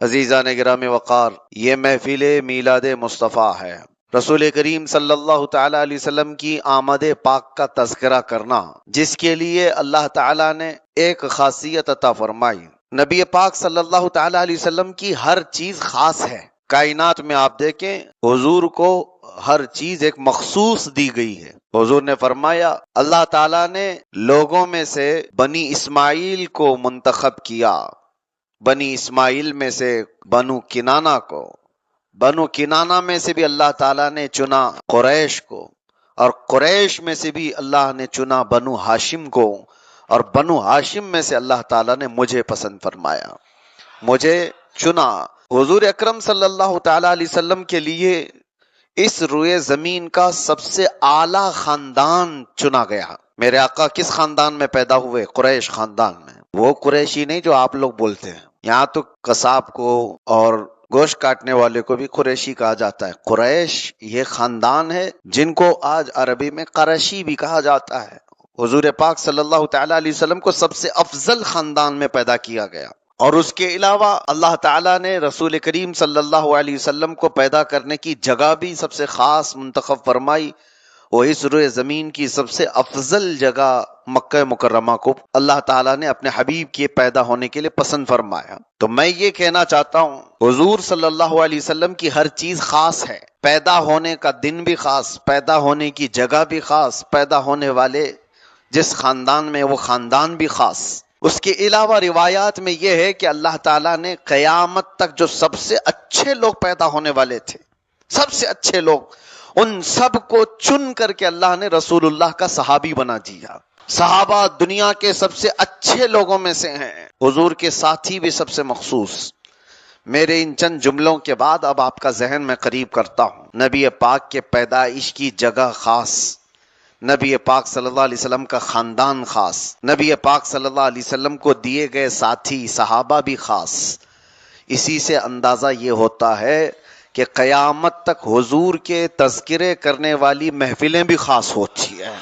عزیزان گرامی وقار، یہ محفل میلاد مصطفیٰ ہے۔ رسول کریم صلی اللہ تعالی علیہ وسلم کی آمد پاک کا تذکرہ کرنا، جس کے لیے اللہ تعالی نے ایک خاصیت عطا فرمائی۔ نبی پاک صلی اللہ تعالی علیہ وسلم کی ہر چیز خاص ہے۔ کائنات میں آپ دیکھیں، حضور کو ہر چیز ایک مخصوص دی گئی ہے۔ حضور نے فرمایا، اللہ تعالیٰ نے لوگوں میں سے بنی اسماعیل کو منتخب کیا، بنی اسماعیل میں سے بنو کنانہ کو، بنو کنانہ میں سے بھی اللہ تعالیٰ نے چنا قریش کو، اور قریش میں سے بھی اللہ نے چنا بنو ہاشم کو، اور بنو ہاشم میں سے اللہ تعالیٰ نے مجھے پسند فرمایا، مجھے چنا۔ حضور اکرم صلی اللہ تعالی علیہ وسلم کے لیے اس روئے زمین کا سب سے اعلیٰ خاندان چنا گیا۔ میرے آقا کس خاندان میں پیدا ہوئے؟ قریش خاندان میں۔ وہ قریشی نہیں جو آپ لوگ بولتے ہیں، یہاں تو قصاب کو اور گوشت کاٹنے والے کو بھی قریشی کہا جاتا ہے۔ قریش یہ خاندان ہے جن کو آج عربی میں قریشی بھی کہا جاتا ہے۔ حضور پاک صلی اللہ تعالی علیہ وسلم کو سب سے افضل خاندان میں پیدا کیا گیا، اور اس کے علاوہ اللہ تعالیٰ نے رسول کریم صلی اللہ علیہ وسلم کو پیدا کرنے کی جگہ بھی سب سے خاص منتخب فرمائی۔ وہ اس روئے زمین کی سب سے افضل جگہ مکہ مکرمہ کو اللہ تعالیٰ نے اپنے حبیب کے پیدا ہونے کے لیے پسند فرمایا۔ تو میں یہ کہنا چاہتا ہوں، حضور صلی اللہ علیہ وسلم کی ہر چیز خاص ہے۔ پیدا ہونے کا دن بھی خاص، پیدا ہونے کی جگہ بھی خاص، پیدا ہونے والے جس خاندان میں وہ خاندان بھی خاص۔ اس کے علاوہ روایات میں یہ ہے کہ اللہ تعالیٰ نے قیامت تک جو سب سے اچھے لوگ پیدا ہونے والے تھے، سب سے اچھے لوگ، ان سب کو چن کر کے اللہ نے رسول اللہ کا صحابی بنا دیا۔ صحابہ دنیا کے سب سے اچھے لوگوں میں سے ہیں، حضور کے ساتھی بھی سب سے مخصوص۔ میرے ان چند جملوں کے بعد اب آپ کا ذہن میں قریب کرتا ہوں۔ نبی پاک کے پیدائش کی جگہ خاص، نبی پاک صلی اللہ علیہ وسلم کا خاندان خاص، نبی پاک صلی اللہ علیہ وسلم کو دیے گئے ساتھی صحابہ بھی خاص۔ اسی سے اندازہ یہ ہوتا ہے کہ قیامت تک حضور کے تذکرے کرنے والی محفلیں بھی خاص ہوتی ہیں۔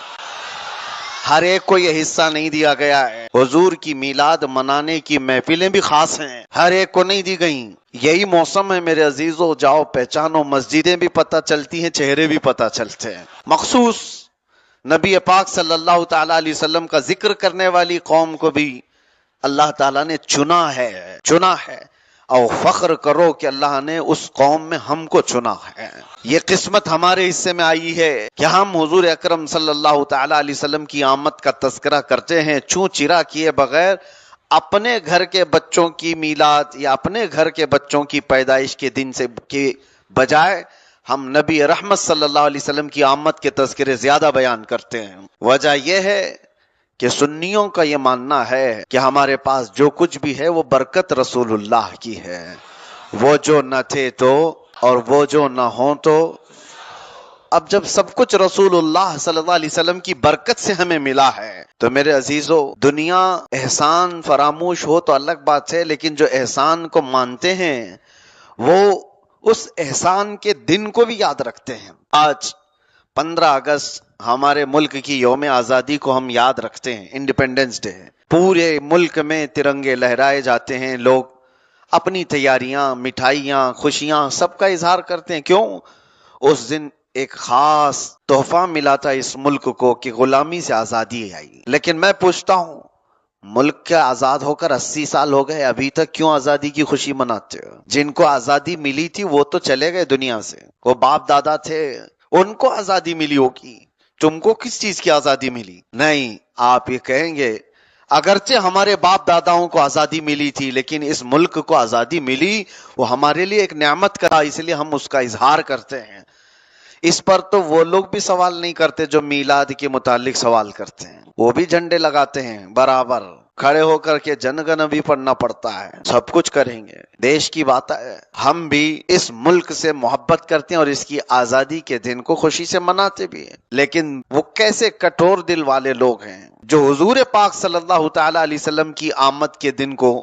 ہر ایک کو یہ حصہ نہیں دیا گیا ہے۔ حضور کی میلاد منانے کی محفلیں بھی خاص ہیں، ہر ایک کو نہیں دی گئیں۔ یہی موسم ہے میرے عزیزو، جاؤ پہچانو، مسجدیں بھی پتہ چلتی ہیں، چہرے بھی پتہ چلتے ہیں۔ مخصوص نبی پاک صلی اللہ تعالی علیہ وسلم کا ذکر کرنے والی قوم کو بھی اللہ تعالیٰ نے چنا ہے، اور فخر کرو کہ اللہ نے اس قوم میں ہم کو چنا ہے۔ یہ قسمت ہمارے حصے میں آئی ہے کہ ہم حضور اکرم صلی اللہ تعالی علیہ وسلم کی آمد کا تذکرہ کرتے ہیں، چوں چرا کیے بغیر۔ اپنے گھر کے بچوں کی میلاد یا اپنے گھر کے بچوں کی پیدائش کے دن سے کے بجائے ہم نبی رحمت صلی اللہ علیہ وسلم کی آمد کے تذکرے زیادہ بیان کرتے ہیں۔ وجہ یہ ہے کہ سنیوں کا یہ ماننا ہے کہ ہمارے پاس جو کچھ بھی ہے وہ برکت رسول اللہ کی ہے، وہ جو نہ تھے تو اور وہ جو نہ ہوں تو۔ اب جب سب کچھ رسول اللہ صلی اللہ علیہ وسلم کی برکت سے ہمیں ملا ہے تو میرے عزیزو، دنیا احسان فراموش ہو تو الگ بات ہے، لیکن جو احسان کو مانتے ہیں وہ اس احسان کے دن کو بھی یاد رکھتے ہیں۔ آج 15 اگست ہمارے ملک کی یوم آزادی کو ہم یاد رکھتے ہیں، انڈیپینڈنس ڈے۔ پورے ملک میں ترنگے لہرائے جاتے ہیں، لوگ اپنی تیاریاں، مٹھائیاں، خوشیاں سب کا اظہار کرتے ہیں۔ کیوں؟ اس دن ایک خاص تحفہ ملا تھا اس ملک کو کہ غلامی سے آزادی آئی۔ لیکن میں پوچھتا ہوں، ملک کے آزاد ہو کر 80 سال ہو گئے، ابھی تک کیوں آزادی کی خوشی مناتے ہو؟ جن کو آزادی ملی تھی وہ تو چلے گئے دنیا سے، وہ باپ دادا تھے، ان کو آزادی ملی ہوگی، تم کو کس چیز کی آزادی ملی؟ نہیں، آپ یہ کہیں گے اگرچہ ہمارے باپ داداؤں کو آزادی ملی تھی، لیکن اس ملک کو آزادی ملی وہ ہمارے لیے ایک نعمت کا، اس لیے ہم اس کا اظہار کرتے ہیں۔ اس پر تو وہ لوگ بھی سوال نہیں کرتے جو میلاد کے متعلق سوال کرتے ہیں، وہ بھی جھنڈے لگاتے ہیں، برابر کھڑے ہو کر کے جن گن بھی پڑھنا پڑتا ہے، سب کچھ کریں گے، دیش کی بات ہے۔ ہم بھی اس ملک سے محبت کرتے ہیں اور اس کی آزادی کے دن کو خوشی سے مناتے بھی ہیں، لیکن وہ کیسے کٹور دل والے لوگ ہیں جو حضور پاک صلی اللہ تعالی علیہ وسلم کی آمد کے دن کو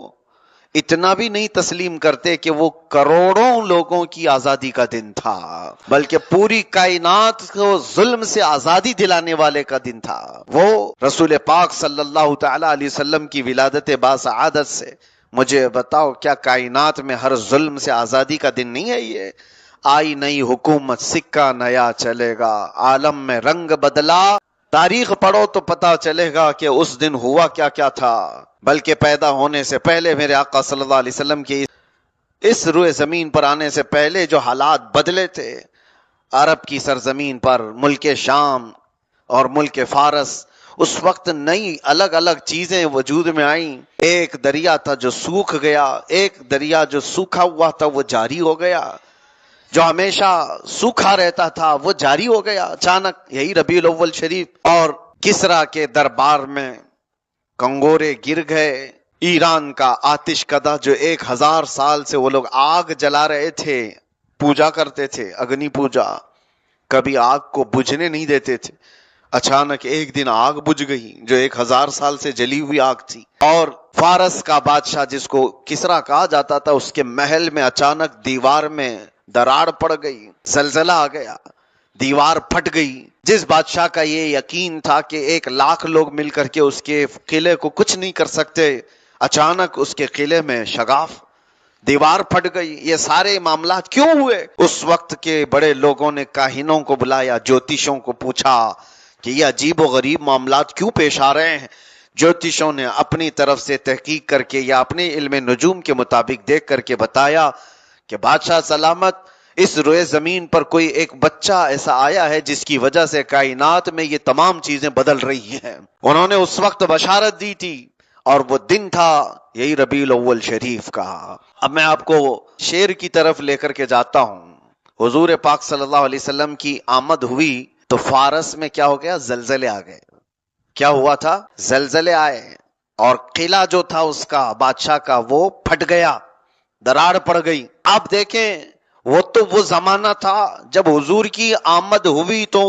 اتنا بھی نہیں تسلیم کرتے کہ وہ کروڑوں لوگوں کی آزادی کا دن تھا، بلکہ پوری کائنات کو ظلم سے آزادی دلانے والے کا دن تھا۔ وہ رسول پاک صلی اللہ تعالی علیہ وسلم کی ولادت باسعادت سے مجھے بتاؤ کیا کائنات میں ہر ظلم سے آزادی کا دن نہیں ہے یہ؟ آئی نئی حکومت سکہ نیا چلے گا، عالم میں رنگ بدلا، تاریخ پڑھو تو پتا چلے گا کہ اس دن ہوا کیا کیا تھا۔ بلکہ پیدا ہونے سے پہلے میرے آقا صلی اللہ علیہ وسلم کی اس روئے زمین پر آنے سے پہلے جو حالات بدلے تھے، عرب کی سرزمین پر ملک شام اور ملک فارس، اس وقت نئی الگ الگ چیزیں وجود میں آئیں۔ ایک دریا تھا جو سوکھ گیا، ایک دریا جو سوکھا ہوا تھا وہ جاری ہو گیا، جو ہمیشہ سوکھا رہتا تھا وہ جاری ہو گیا اچانک، یہی ربیع الاول شریف۔ اور کسرا کے دربار میں کنگورے گر گئے، ایران کا آتش کدہ جو 1000 سال سے وہ لوگ آگ جلا رہے تھے، پوجا کرتے تھے، اگنی پوجا، کبھی آگ کو بجھنے نہیں دیتے تھے، اچانک ایک دن آگ بجھ گئی جو 1000 سال سے جلی ہوئی آگ تھی۔ اور فارس کا بادشاہ جس کو کسرا کہا جاتا تھا، اس کے محل میں اچانک دیوار میں دراڑ پڑ گئی، زلزلہ آ گیا، دیوار پھٹ گئی۔ جس بادشاہ کا یہ یقین تھا کہ 1,00,000 لوگ مل کر کے اس کے قلعے کو کچھ نہیں کر سکتے، اچانک اس کے قلعے میں شگاف، دیوار پھٹ گئی۔ یہ سارے معاملات کیوں ہوئے؟ اس وقت کے بڑے لوگوں نے کاہنوں کو بلایا، جوتشوں کو پوچھا کہ یہ عجیب و غریب معاملات کیوں پیش آ رہے ہیں۔ جوتشوں نے اپنی طرف سے تحقیق کر کے یا اپنے علم نجوم کے مطابق دیکھ کر کے بتایا کہ بادشاہ سلامت، اس روئے زمین پر کوئی ایک بچہ ایسا آیا ہے جس کی وجہ سے کائنات میں یہ تمام چیزیں بدل رہی ہیں۔ انہوں نے اس وقت بشارت دی تھی، اور وہ دن تھا یہی ربیع الاول شریف کا۔ اب میں آپ کو شعر کی طرف لے کر کے جاتا ہوں۔ حضور پاک صلی اللہ علیہ وسلم کی آمد ہوئی تو فارس میں کیا ہو گیا؟ زلزلے آ گئے۔ کیا ہوا تھا؟ زلزلے آئے، اور قلعہ جو تھا اس کا بادشاہ کا وہ پھٹ گیا، دراڑ پڑ گئی۔ آپ دیکھیں، وہ تو وہ زمانہ تھا جب حضور کی آمد ہوئی تو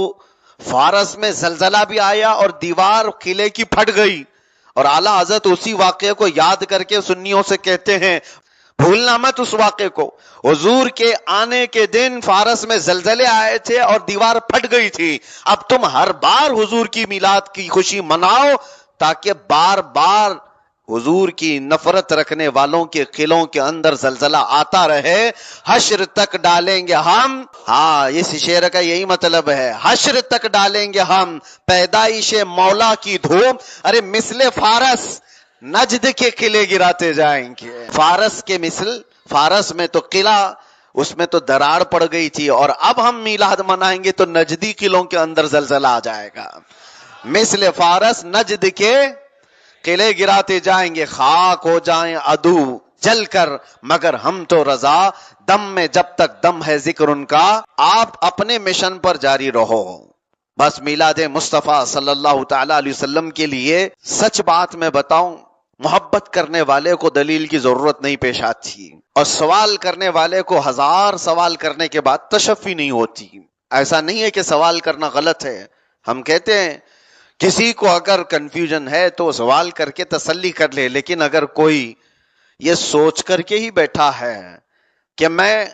فارس میں زلزلہ بھی آیا اور دیوار قلعے کی پھٹ گئی، اور اعلیٰ حضرت اسی واقعے کو یاد کر کے سنیوں سے کہتے ہیں بھولنا مت اس واقعے کو۔ حضور کے آنے کے دن فارس میں زلزلے آئے تھے اور دیوار پھٹ گئی تھی۔ اب تم ہر بار حضور کی میلاد کی خوشی مناؤ تاکہ بار بار حضور کی نفرت رکھنے والوں کے قلعوں کے اندر زلزلہ آتا رہے۔ حشر تک ڈالیں گے ہم، ہاں اس شعر کا یہی مطلب ہے، حشر تک ڈالیں گے ہم پیدائش مولا کی دھوم، ارے مثل فارس نجد کے قلعے گراتے جائیں گے۔ فارس کے مثل، فارس میں تو قلعہ، اس میں تو دراڑ پڑ گئی تھی، اور اب ہم میلاد منائیں گے تو نجدی قلعوں کے اندر زلزلہ آ جائے گا۔ مثل فارس نجد کے قلعے گراتے جائیں گے، خاک ہو جائیں عدو جل کر مگر ہم تو رضا، دم میں جب تک دم ہے ذکر ان کا، آپ اپنے مشن پر جاری رہو۔ بس میلاد مصطفیٰ صلی اللہ تعالی علیہ وسلم کے لیے سچ بات میں بتاؤں، محبت کرنے والے کو دلیل کی ضرورت نہیں پیش آتی، اور سوال کرنے والے کو 1000 سوال کرنے کے بعد تشفی نہیں ہوتی۔ ایسا نہیں ہے کہ سوال کرنا غلط ہے، ہم کہتے ہیں کسی کو اگر کنفیوژن ہے تو سوال کر کے تسلی کر لے، لیکن اگر کوئی یہ سوچ کر کے ہی بیٹھا ہے کہ میں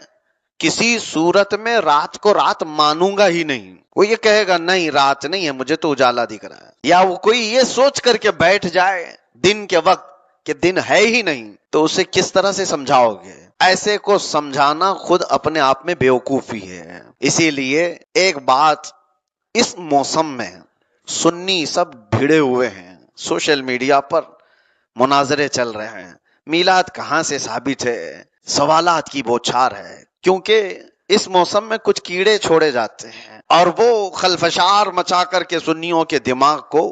کسی صورت میں رات کو رات مانوں گا ہی نہیں، وہ یہ کہے گا نہیں رات نہیں ہے مجھے تو اجالا دکھ رہا ہے، یا وہ کوئی یہ سوچ کر کے بیٹھ جائے دن کے وقت کہ دن ہے ہی نہیں، تو اسے کس طرح سے سمجھاؤ گے؟ ایسے کو سمجھانا خود اپنے آپ میں بیوقوفی ہے۔ اسی لیے ایک بات، اس موسم میں سنی سب بھیڑے ہوئے ہیں، سوشل میڈیا پر مناظرے چل رہے ہیں، میلاد کہاں سے ثابت ہے، سوالات کی بوچھار ہے، کیونکہ اس موسم میں کچھ کیڑے چھوڑے جاتے ہیں اور وہ خلفشار مچا کر کے سنیوں کے دماغ کو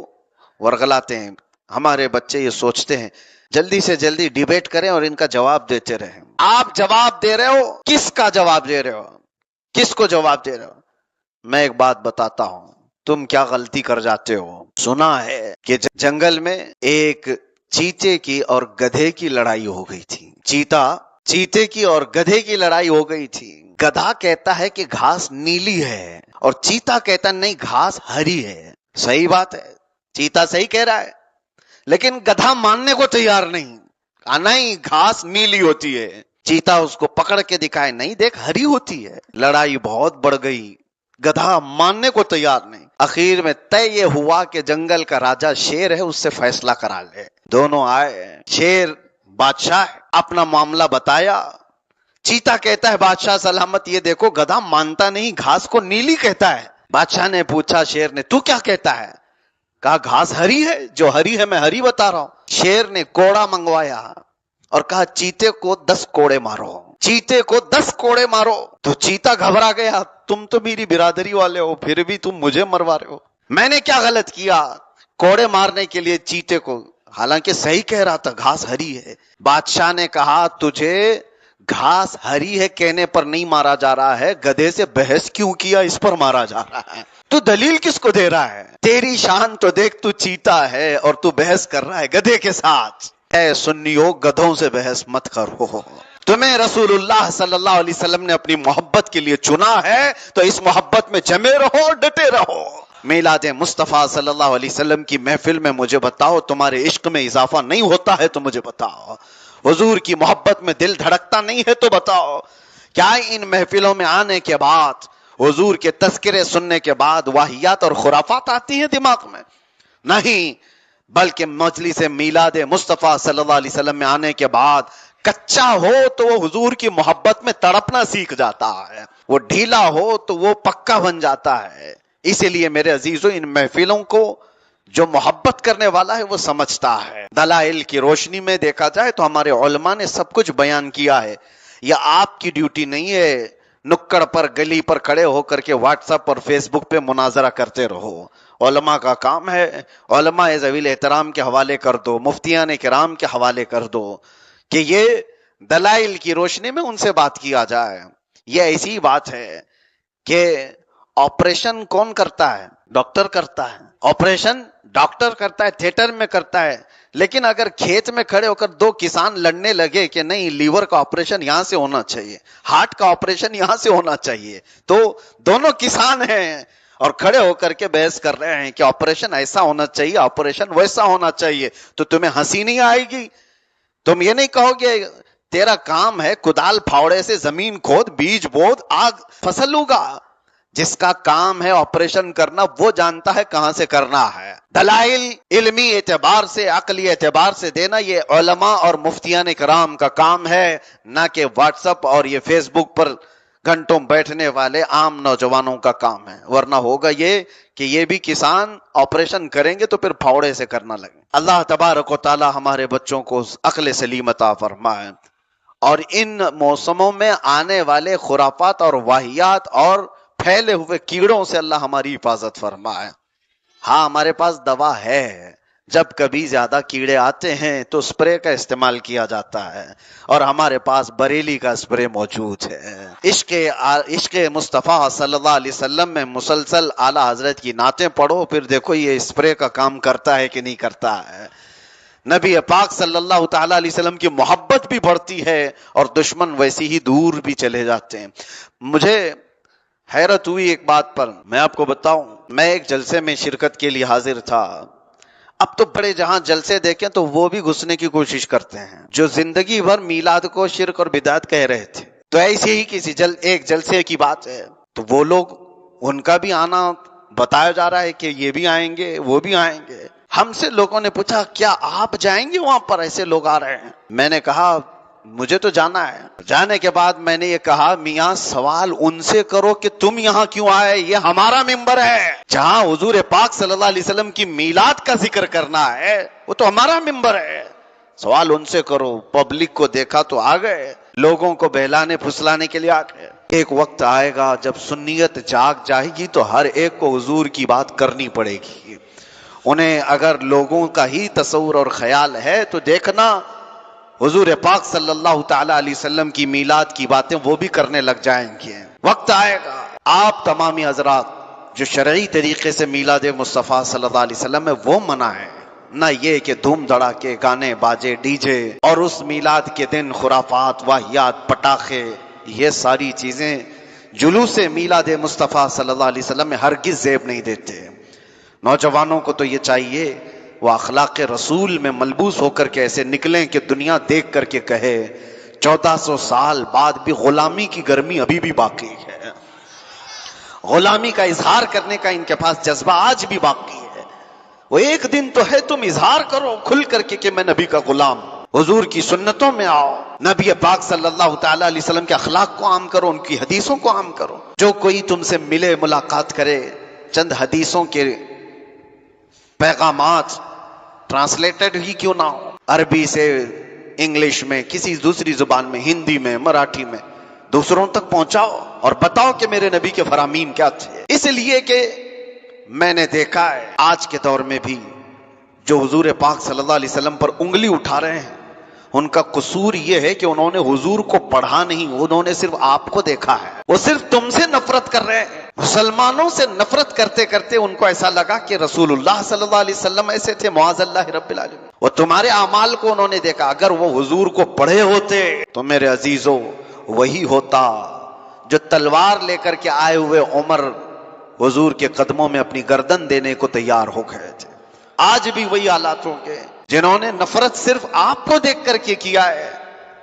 ورغلاتے ہیں۔ ہمارے بچے یہ سوچتے ہیں جلدی سے جلدی ڈیبیٹ کریں اور ان کا جواب دیتے رہیں۔ آپ جواب دے رہے ہو، کس کا جواب دے رہے ہو؟ کس کو جواب دے رہے ہو؟ میں ایک بات بتاتا ہوں، تم کیا غلطی کر جاتے ہو۔ سنا ہے کہ جنگل میں ایک چیتے کی اور گدھے کی لڑائی ہو گئی تھی، چیتے کی اور گدھے کی لڑائی ہو گئی تھی۔ گدھا کہتا ہے کہ گھاس نیلی ہے اور چیتا کہتا نہیں گھاس ہری ہے۔ صحیح بات ہے، چیتا صحیح کہہ رہا ہے، لیکن گدھا ماننے کو تیار نہیں، نہیں گھاس نیلی ہوتی ہے۔ چیتا اس کو پکڑ کے دکھائے نہیں دیکھ ہری ہوتی ہے۔ لڑائی بہت بڑھ گئی، گدھا ماننے کو تیار نہیں۔ اخیر میں طے یہ ہوا کہ جنگل کا راجا شیر ہے، اس سے فیصلہ کرا لے۔ دونوں آئے، شیر بادشاہ اپنا معاملہ بتایا. چیتا کہتا ہے بادشاہ سلامت یہ دیکھو گدھا مانتا نہیں, گھاس کو نیلی کہتا ہے. بادشاہ نے پوچھا شیر نے تو کیا کہتا ہے؟ کہا گھاس ہری ہے, جو ہری ہے میں ہری بتا رہا ہوں. شیر نے کوڑا منگوایا اور کہا چیتے کو 10 کوڑے مارو, چیتے کو 10 کوڑے مارو. تو چیتا گھبرا گیا, تم تو میری برادری والے ہو پھر بھی تم مجھے مروا رہے ہو, میں نے کیا غلط کیا؟ کوڑے مارنے کے لیے چیتے کو, حالانکہ صحیح کہہ رہا تھا گھاس ہری ہے. بادشاہ نے کہا تجھے گھاس ہری ہے کہنے پر نہیں مارا جا رہا ہے, گدھے سے بحث کیوں کیا اس پر مارا جا رہا ہے. تو دلیل کس کو دے رہا ہے؟ تیری شان تو دیکھ, تو چیتا ہے اور تو بحث کر رہا ہے گدھے کے ساتھ. اے سنیو گدھوں سے بحث مت کرو, تمہیں رسول اللہ صلی اللہ علیہ وسلم نے اپنی محبت کے لیے چنا ہے تو اس محبت میں جمے رہو, ڈٹے رہو. میلاد مصطفیٰ صلی اللہ علیہ وسلم کی محفل میں مجھے بتاؤ تمہارے عشق میں اضافہ نہیں ہوتا ہے تو مجھے بتاؤ, حضور کی محبت میں دل دھڑکتا نہیں ہے تو بتاؤ. کیا ان محفلوں میں آنے کے بعد, حضور کے تذکرے سننے کے بعد واہیات اور خرافات آتی ہیں دماغ میں؟ نہیں, بلکہ مجلس میلاد مصطفیٰ صلی اللہ علیہ وسلم میں آنے کے بعد کچا ہو تو وہ حضور کی محبت میں تڑپنا سیکھ جاتا ہے, وہ ڈھیلا ہو تو وہ پکا بن جاتا ہے. اسی لیے میرے عزیزوں ان محفلوں کو جو محبت کرنے والا ہے وہ سمجھتا ہے. دلائل کی روشنی میں دیکھا جائے تو ہمارے علماء نے سب کچھ بیان کیا ہے. یہ آپ کی ڈیوٹی نہیں ہے نکڑ پر گلی پر کھڑے ہو کر کے واٹس ایپ اور فیس بک پہ مناظرہ کرتے رہو. علماء کا کام ہے, علماء ذویل احترام کے حوالے کر دو, مفتیان کرام کے حوالے کر دو کہ یہ دلائل کی روشنی میں ان سے بات کیا جائے. یہ ایسی بات ہے کہ آپریشن کون کرتا ہے؟ ڈاکٹر کرتا ہے. آپریشن ڈاکٹر کرتا ہے, تھیٹر میں کرتا ہے. لیکن اگر کھیت میں کھڑے ہو کر 2 کسان لڑنے لگے کہ نہیں لیور کا آپریشن یہاں سے ہونا چاہیے, ہارٹ کا آپریشن یہاں سے ہونا چاہیے, تو دونوں کسان ہیں اور کھڑے ہو کر کے بحث کر رہے ہیں کہ آپریشن ایسا ہونا چاہیے, آپریشن ویسا ہونا چاہیے, تو تمہیں ہنسی نہیں آئے گی؟ تم یہ نہیں کہو گے تیرا کام ہے کدال پھاوڑے سے زمین کھود, بیج بود, آگ فصل اگا. جس کا کام ہے آپریشن کرنا وہ جانتا ہے کہاں سے کرنا ہے. دلائل علمی اعتبار سے, عقلی اعتبار سے دینا یہ علماء اور مفتیان کرام کا کام ہے, نہ کہ واٹس ایپ اور یہ فیس بک پر گھنٹوں بیٹھنے والے عام نوجوانوں کا کام ہے. ورنہ ہوگا یہ کہ یہ بھی کسان آپریشن کریں گے تو پھر پھاوڑے سے کرنا لگے. اللہ تبارک و تعالی ہمارے بچوں کو عقل سلیم عطا فرمائے اور ان موسموں میں آنے والے خرافات اور واہیات اور پھیلے ہوئے کیڑوں سے اللہ ہماری حفاظت فرمائے. ہاں ہمارے پاس دوا ہے, جب کبھی زیادہ کیڑے آتے ہیں تو اسپرے کا استعمال کیا جاتا ہے اور ہمارے پاس بریلی کا اسپرے موجود ہے. عشق مصطفیٰ صلی اللہ علیہ وسلم میں مسلسل اعلیٰ حضرت کی نعتیں پڑھو, پھر دیکھو یہ اسپرے کا کام کرتا ہے کہ نہیں کرتا ہے. نبی پاک صلی اللہ تعالی علیہ وسلم کی محبت بھی بڑھتی ہے اور دشمن ویسی ہی دور بھی چلے جاتے ہیں. مجھے حیرت ہوئی ایک بات پر, میں آپ کو بتاؤں, میں ایک جلسے میں شرکت کے لیے حاضر تھا. اب تو بڑے جہاں جلسے دیکھیں تو وہ بھی گھسنے کی کوشش کرتے ہیں جو زندگی بھر میلاد کو شرک اور بدعت کہہ رہے تھے. تو ایسے ہی کسی ایک جلسے کی بات ہے تو وہ لوگ, ان کا بھی آنا بتایا جا رہا ہے کہ یہ بھی آئیں گے وہ بھی آئیں گے. ہم سے لوگوں نے پوچھا کیا آپ جائیں گے وہاں پر, ایسے لوگ آ رہے ہیں؟ میں نے کہا مجھے تو جانا ہے. جانے کے بعد میں نے یہ کہا میاں سوال ان سے کرو کہ تم یہاں کیوں آئے, یہ ہمارا ممبر ہے. جہاں حضور پاک صلی اللہ علیہ وسلم کی میلاد کا ذکر کرنا ہے وہ تو ہمارا ممبر ہے, سوال ان سے کرو. پبلک کو دیکھا تو آ گئے, لوگوں کو بہلانے پھسلانے کے لیے آ گئے. ایک وقت آئے گا جب سنیت جاگ جائے گی تو ہر ایک کو حضور کی بات کرنی پڑے گی. انہیں اگر لوگوں کا ہی تصور اور خیال ہے تو دیکھنا حضور پاک صلی اللہ تعالی علیہ وسلم کی میلاد کی باتیں وہ بھی کرنے لگ جائیں گے. وقت آئے گا آپ تمامی حضرات جو شرعی طریقے سے میلاد مصطفیٰ صلی اللہ علیہ وسلم میں وہ منائیں, نہ یہ کہ دھوم دھڑاکے گانے باجے ڈی جے اور اس میلاد کے دن خرافات واہیات پٹاخے, یہ ساری چیزیں جلوس میلاد مصطفیٰ صلی اللہ علیہ وسلم میں ہرگز زیب نہیں دیتے. نوجوانوں کو تو یہ چاہیے وہ اخلاق رسول میں ملبوس ہو کر کے ایسے نکلیں کہ دنیا دیکھ کر کے کہے 1400 سال بعد بھی غلامی کی گرمی ابھی بھی باقی ہے, غلامی کا اظہار کرنے کا ان کے پاس جذبہ آج بھی باقی ہے. وہ ایک دن تو ہے تم اظہار کرو کھل کر کے کہ میں نبی کا غلام. حضور کی سنتوں میں آؤ، نبی پاک صلی اللہ تعالی علیہ وسلم کے اخلاق کو عام کرو، ان کی حدیثوں کو عام کرو۔ جو کوئی تم سے ملے، ملاقات کرے، چند حدیثوں کے پیغامات ٹرانسلیٹڈ ہی کیوں نہ ہو، عربی سے انگلش میں، کسی دوسری زبان میں، ہندی میں، مراٹھی میں، دوسروں تک پہنچاؤ اور بتاؤ کہ میرے نبی کے فرامین کیا تھے۔ اس لیے کہ میں نے دیکھا ہے آج کے دور میں بھی جو حضور پاک صلی اللہ علیہ وسلم پر انگلی اٹھا رہے ہیں، ان کا قصور یہ ہے کہ انہوں نے حضور کو پڑھا نہیں، انہوں نے صرف آپ کو دیکھا ہے۔ وہ صرف تم سے نفرت کر رہے ہیں، مسلمانوں سے نفرت کرتے کرتے ان کو ایسا لگا کہ رسول اللہ صلی اللہ علیہ وسلم ایسے تھے، معاذ اللہ رب العالمین۔ وہ تمہارے اعمال کو انہوں نے دیکھا، اگر وہ حضور کو پڑھے ہوتے تو میرے عزیزو وہی ہوتا جو تلوار لے کر کے آئے ہوئے عمر حضور کے قدموں میں اپنی گردن دینے کو تیار ہو گئے تھے۔ آج بھی وہی حالات ہوں گے، جنہوں نے نفرت صرف آپ کو دیکھ کر کے کیا ہے،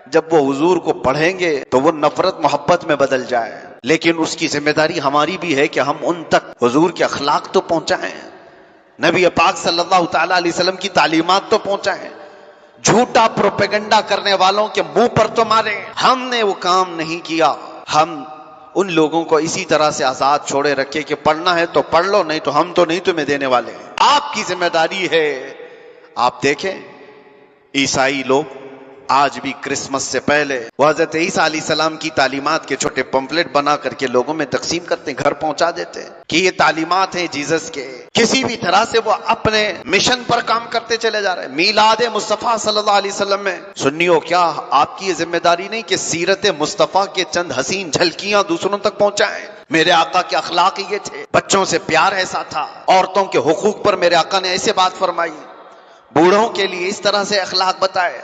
جب وہ حضور کو پڑھیں گے تو وہ نفرت محبت میں بدل جائے۔ لیکن اس کی ذمہ داری ہماری بھی ہے کہ ہم ان تک حضور کے اخلاق تو پہنچائیں، نبی پاک صلی اللہ تعالی علیہ وسلم کی تعلیمات تو پہنچائیں، جھوٹا پروپیگنڈا کرنے والوں کے منہ پر تو ماریں۔ ہم نے وہ کام نہیں کیا، ہم ان لوگوں کو اسی طرح سے آزاد چھوڑے رکھے کہ پڑھنا ہے تو پڑھ لو، نہیں تو ہم تو نہیں تمہیں دینے والے ہیں۔ آپ کی ذمہ داری ہے۔ آپ دیکھیں عیسائی لوگ آج بھی کرسمس سے پہلے وہ حضرت عیسیٰ علیہ السلام کی تعلیمات کے چھوٹے پمفلٹ بنا کر کے لوگوں میں تقسیم کرتے ہیں، گھر پہنچا دیتے ہیں کہ یہ تعلیمات ہیں جیزس کے۔ کسی بھی طرح سے وہ اپنے مشن پر کام کرتے چلے جا رہے ہیں۔ میلاد مصطفیٰ صلی اللہ علیہ وسلم میں سنیو، کیا آپ کی یہ ذمہ داری نہیں کہ سیرت مصطفیٰ کے چند حسین جھلکیاں دوسروں تک پہنچائیں؟ میرے آقا کے اخلاق یہ تھے، بچوں سے پیار ایسا تھا، عورتوں کے حقوق پر میرے آقا نے ایسے بات فرمائی، بوڑھوں کے لیے اس طرح سے اخلاق بتائے،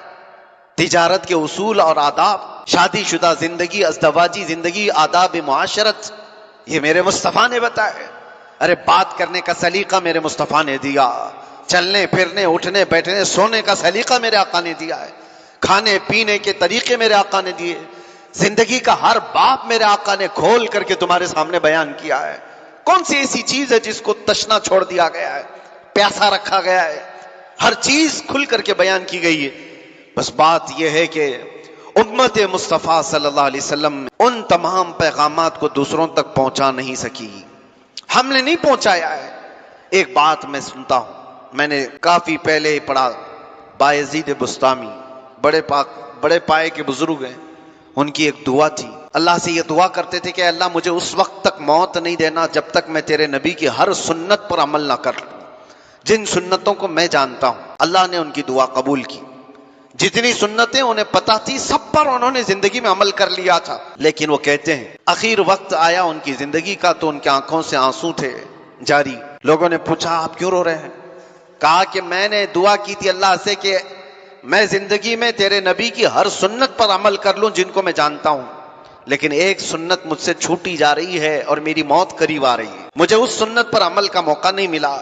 تجارت کے اصول اور آداب، شادی شدہ زندگی، ازدواجی زندگی، آداب معاشرت، یہ میرے مصطفیٰ نے بتائے۔ ارے بات کرنے کا سلیقہ میرے مصطفیٰ نے دیا، چلنے پھرنے اٹھنے بیٹھنے سونے کا سلیقہ میرے آقا نے دیا ہے، کھانے پینے کے طریقے میرے آقا نے دیے، زندگی کا ہر باب میرے آقا نے کھول کر کے تمہارے سامنے بیان کیا ہے۔ کون سی ایسی چیز ہے جس کو تشنا چھوڑ دیا گیا ہے، پیاسا رکھا گیا ہے؟ ہر چیز کھل کر کے بیان کی گئی ہے۔ بس بات یہ ہے کہ امت مصطفیٰ صلی اللہ علیہ وسلم ان تمام پیغامات کو دوسروں تک پہنچا نہیں سکی، ہم نے نہیں پہنچایا ہے۔ ایک بات میں سنتا ہوں، میں نے کافی پہلے پڑھا، بایزید بستامی بڑے پائے کے بزرگ ہیں، ان کی ایک دعا تھی، اللہ سے یہ دعا کرتے تھے کہ اللہ مجھے اس وقت تک موت نہیں دینا جب تک میں تیرے نبی کی ہر سنت پر عمل نہ کر لوں، جن سنتوں کو میں جانتا ہوں۔ اللہ نے ان کی دعا قبول کی، جتنی سنتیں انہیں پتا تھی سب پر انہوں نے زندگی میں عمل کر لیا تھا۔ لیکن وہ کہتے ہیں اخیر وقت آیا ان کی زندگی کا تو ان کی آنکھوں سے آنسو تھے جاری۔ لوگوں نے پوچھا آپ کیوں رو رہے ہیں؟ کہا کہ میں نے دعا کی تھی اللہ سے کہ میں زندگی میں تیرے نبی کی ہر سنت پر عمل کر لوں جن کو میں جانتا ہوں، لیکن ایک سنت مجھ سے چھوٹی جا رہی ہے اور میری موت قریب آ رہی ہے، مجھے اس سنت پر عمل کا موقع نہیں ملا۔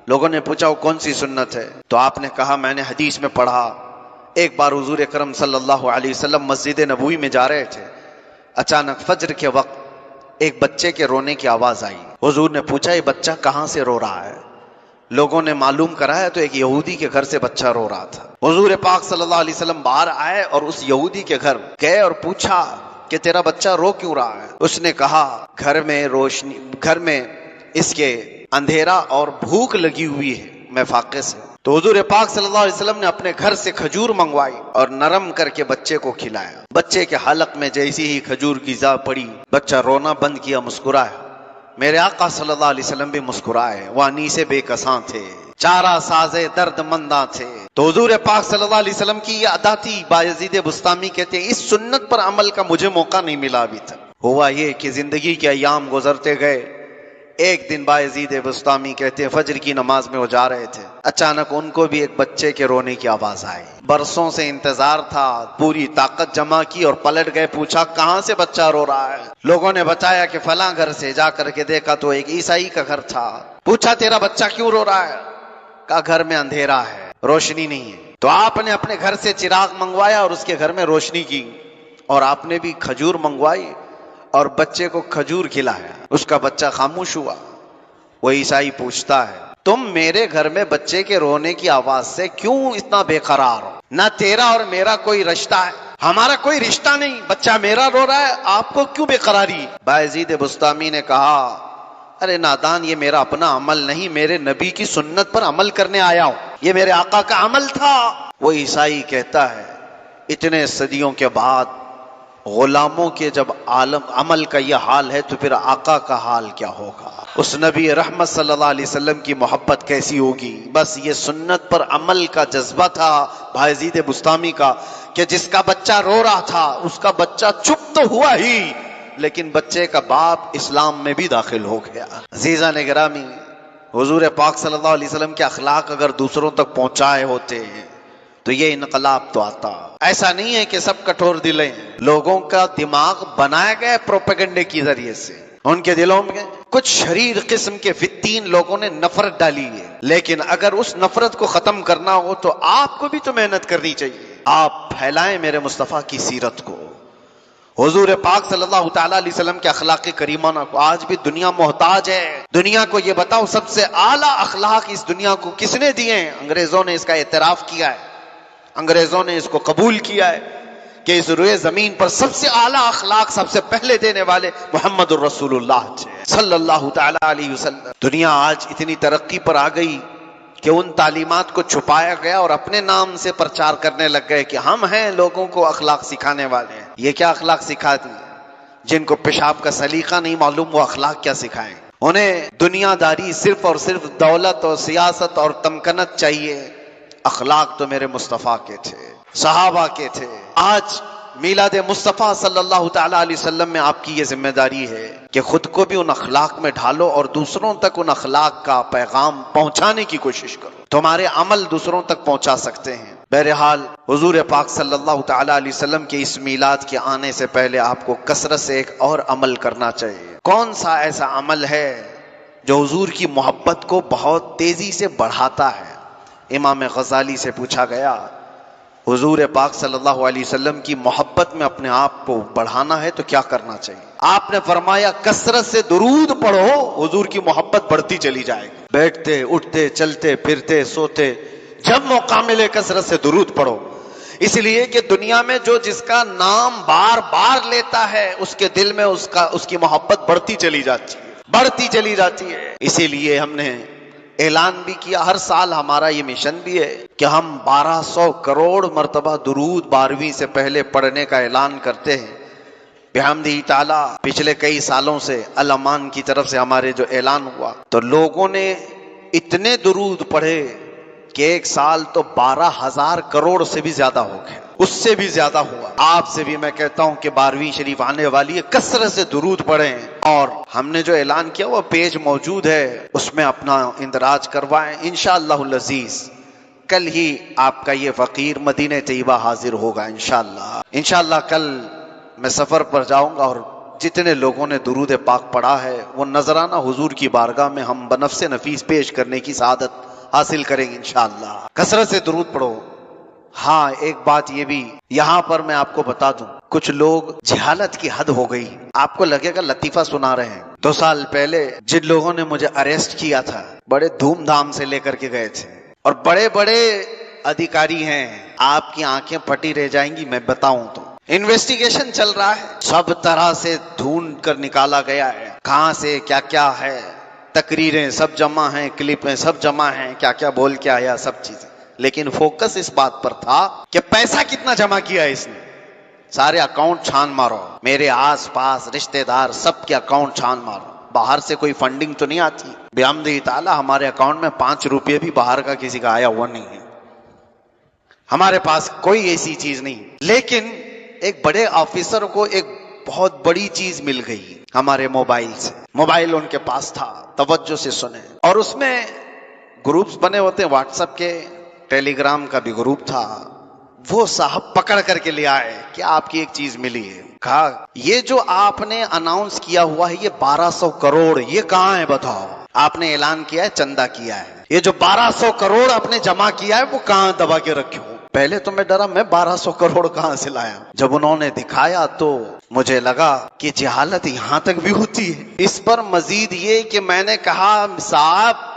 لوگوں نے پوچھا وہ کون سی سنت ہے؟ تو آپ نے کہا میں نے حدیث میں پڑھا، ایک بار حضور اکرم صلی اللہ علیہ وسلم مسجد نبوی میں جا رہے تھے، اچانک فجر کے وقت ایک بچے کے رونے کی آواز آئی۔ حضور نے پوچھا یہ بچہ کہاں سے رو رہا ہے؟ لوگوں نے معلوم کرایا تو ایک یہودی کے گھر سے بچہ رو رہا تھا۔ حضور پاک صلی اللہ علیہ وسلم باہر آئے اور اس یہودی کے گھر گئے اور پوچھا کہ تیرا بچہ رو کیوں رہا ہے؟ اس نے کہا گھر میں اس کے اندھیرا اور بھوک لگی ہوئی ہے، میں فاقے سے۔ تو حضور پاک صلی اللہ علیہ وسلم نے اپنے گھر سے کھجور منگوائی اور نرم کر کے بچے کو کھلایا۔ بچے کے حلق میں جیسی ہی کھجور کی غذا پڑی، بچہ رونا بند کیا، مسکرایا۔ میرے آقا صلی اللہ علیہ وسلم بھی مسکرائے، وہ انیسے بے کساں تھے، چارہ سازے درد منداں تھے۔ تو حضور پاک صلی اللہ علیہ وسلم کی یہ ادا تھی۔ بایزید بستامی کہتے ہیں اس سنت پر عمل کا مجھے موقع نہیں ملا ابھی تک۔ ہوا یہ کہ زندگی کے ایام گزرتے گئے، ایک دن بایزید بستامی کہتے ہیں فجر کی نماز میں وہ جا رہے تھے، اچانک ان کو بھی ایک بچے کے رونے کی آواز آئی۔ برسوں سے انتظار تھا، پوری طاقت جمع کی اور پلٹ گئے، پوچھا کہاں سے بچہ رو رہا ہے؟ لوگوں نے بتایا کہ فلاں گھر سے۔ جا کر کے دیکھا تو ایک عیسائی کا گھر تھا۔ پوچھا تیرا بچہ کیوں رو رہا ہے؟ کہا گھر میں اندھیرا ہے، روشنی نہیں ہے۔ تو آپ نے اپنے گھر سے چراغ منگوایا اور اس کے گھر میں روشنی کی، اور آپ نے بھی کھجور منگوائی اور بچے کو کھجور کھلایا۔ اس کا بچہ خاموش ہوا۔ وہ عیسائی پوچھتا ہے تم میرے گھر میں بچے کے رونے کی آواز سے کیوں اتنا بے قرار ہو؟ نہ تیرا اور میرا کوئی رشتہ ہے، ہمارا کوئی رشتہ نہیں، بچہ میرا رو رہا ہے، آپ کو کیوں بے قراری؟ بایزید بسطامی نے کہا ارے نادان، یہ میرا اپنا عمل نہیں، میرے نبی کی سنت پر عمل کرنے آیا ہوں، یہ میرے آقا کا عمل تھا۔ وہ عیسائی کہتا ہے اتنے صدیوں کے بعد غلاموں کے جب عمل کا یہ حال ہے تو پھر آقا کا حال کیا ہوگا؟ اس نبی رحمت صلی اللہ علیہ وسلم کی محبت کیسی ہوگی؟ بس یہ سنت پر عمل کا جذبہ تھا بایزید بسطامی کا، کہ جس کا بچہ رو رہا تھا اس کا بچہ چپ تو ہوا ہی، لیکن بچے کا باپ اسلام میں بھی داخل ہو گیا۔ عزیزان گرامی، حضور پاک صلی اللہ علیہ وسلم کے اخلاق اگر دوسروں تک پہنچائے ہوتے تو یہ انقلاب تو آتا۔ ایسا نہیں ہے کہ سب کٹھور دل ہیں، لوگوں کا دماغ بنایا گیا پروپیگنڈے کی ذریعے سے، ان کے دلوں میں کچھ شریر قسم کے فتین لوگوں نے نفرت ڈالی ہے، لیکن اگر اس نفرت کو ختم کرنا ہو تو آپ کو بھی تو محنت کرنی چاہیے۔ آپ پھیلائیں میرے مصطفیٰ کی سیرت کو، حضور پاک صلی اللہ تعالیٰ علیہ وسلم کے اخلاق کریمانہ کو۔ آج بھی دنیا محتاج ہے، دنیا کو یہ بتاؤ سب سے اعلیٰ اخلاق اس دنیا کو کس نے دیے ہیں؟ انگریزوں نے اس کا اعتراف کیا ہے، انگریزوں نے اس کو قبول کیا ہے کہ اس روئے زمین پر سب سے اعلیٰ اخلاق سب سے پہلے دینے والے محمد الرسول اللہ صلی اللہ تعالیٰ علیہ وسلم۔ دنیا آج اتنی ترقی پر آ گئی کہ ان تعلیمات کو چھپایا گیا اور اپنے نام سے پرچار کرنے لگ گئے کہ ہم ہیں لوگوں کو اخلاق سکھانے والے ہیں۔ یہ کیا اخلاق سکھاتی ہیں؟ جن کو پیشاب کا سلیقہ نہیں معلوم وہ اخلاق کیا سکھائیں؟ انہیں دنیا داری صرف اور صرف دولت اور سیاست اور تمکنت چاہیے، اخلاق تو میرے مصطفیٰ کے تھے، صحابہ کے تھے۔ آج میلاد مصطفیٰ صلی اللہ تعالیٰ علیہ وسلم میں آپ کی یہ ذمہ داری ہے کہ خود کو بھی ان اخلاق میں ڈھالو اور دوسروں تک ان اخلاق کا پیغام پہنچانے کی کوشش کرو۔ تمہارے عمل دوسروں تک پہنچا سکتے ہیں۔ بہرحال حضور پاک صلی اللہ تعالیٰ علیہ وسلم کے اس میلاد کے آنے سے پہلے آپ کو کثرت سے ایک اور عمل کرنا چاہیے۔ کون سا ایسا عمل ہے جو حضور کی محبت کو بہت تیزی سے بڑھاتا ہے؟ امام غزالی سے پوچھا گیا حضور پاک صلی اللہ علیہ وسلم کی محبت میں اپنے آپ کو بڑھانا ہے تو کیا کرنا چاہیے؟ آپ نے فرمایا کثرت سے درود پڑھو، حضور کی محبت بڑھتی چلی جائے گی۔ بیٹھتے اٹھتے چلتے پھرتے سوتے جب موقع ملے کثرت سے درود پڑھو، اس لیے کہ دنیا میں جو جس کا نام بار بار لیتا ہے اس کے دل میں اس کی محبت بڑھتی چلی جاتی ہے۔ اسی لیے ہم نے اعلان بھی کیا، ہر سال ہمارا یہ مشن بھی ہے کہ ہم 1200 کروڑ مرتبہ درود 12ویں سے پہلے پڑھنے کا اعلان کرتے ہیں بحمدہ تعالی۔ پچھلے کئی سالوں سے الامان کی طرف سے ہمارے جو اعلان ہوا تو لوگوں نے اتنے درود پڑھے کہ ایک سال تو 12,000 کروڑ سے بھی زیادہ ہو گئے، اس سے بھی زیادہ ہوا۔ آپ سے بھی میں کہتا ہوں کہ 12ویں شریف آنے والی ہے، کثرت سے درود پڑھیں، اور ہم نے جو اعلان کیا وہ پیج موجود ہے، اس میں اپنا اندراج کروائیں۔ انشاءاللہ العزیز کل ہی آپ کا یہ فقیر مدینہ طیبہ حاضر ہوگا انشاءاللہ کل میں سفر پر جاؤں گا اور جتنے لوگوں نے درود پاک پڑھا ہے وہ نذرانہ حضور کی بارگاہ میں ہم بنفس نفیس پیش کرنے کی سعادت حاصل کریں گے انشاءاللہ۔ کثرت سے درود پڑھو۔ ہاں ایک بات یہ بھی یہاں پر میں آپ کو بتا دوں، کچھ لوگ جہالت کی حد ہو گئی، آپ کو لگے گا لطیفہ سنا رہے ہیں۔ 2 سال پہلے جن لوگوں نے مجھے اریسٹ کیا تھا بڑے دھوم دھام سے لے کر کے گئے تھے، اور بڑے بڑے ادھیکاری ہیں، آپ کی آنکھیں پھٹی رہ جائیں گی میں بتاؤں تو۔ انویسٹیگیشن چل رہا ہے، سب طرح سے ڈھونڈ کر نکالا گیا ہے کہاں سے کیا کیا ہے، تقریریں سب جمع ہیں، کلپیں سب جمع ہیں، کیا کیا بول کے آیا سب چیزیں، لیکن فوکس اس بات پر تھا کہ پیسہ کتنا جمع کیا ہے اس نے۔ سارے اکاؤنٹ چھان مارو، میرے آس پاس رشتہ دار سب کے اکاؤنٹ چھان مارو، باہر سے کوئی فنڈنگ تو نہیں آتی۔ بحمدہ تعالی ہمارے اکاؤنٹ میں 5 روپے بھی باہر کا کسی کا آیا ہوا نہیں ہے، ہمارے پاس کوئی ایسی چیز نہیں۔ لیکن ایک بڑے آفیسر کو ایک بہت بڑی چیز مل گئی ہمارے موبائل سے، موبائل ان کے پاس تھا، توجہ سے سنیں، اور اس میں گروپس بنے ہوتے ہیں، واٹس ایپ کے، ٹیلی گرام کا بھی گروپ تھا۔ وہ صاحب پکڑ کر کے لے آئے کہ آپ کی ایک چیز ملی ہے، کہا یہ جو آپ نے اناؤنس کیا ہوا ہے یہ 1200 کروڑ یہ کہاں ہے بتاؤ؟ آپ نے اعلان کیا ہے چندہ کیا ہے، یہ جو 1200 کروڑ آپ نے جمع کیا ہے وہ کہاں دبا کے رکھے ہو؟ پہلے تو میں ڈرا، میں 1200 کروڑ کہاں سے لایا؟ جب انہوں نے دکھایا تو مجھے لگا کہ جہالت یہاں تک بھی ہوتی ہے۔ اس پر مزید یہ کہ میں نے کہا صاحب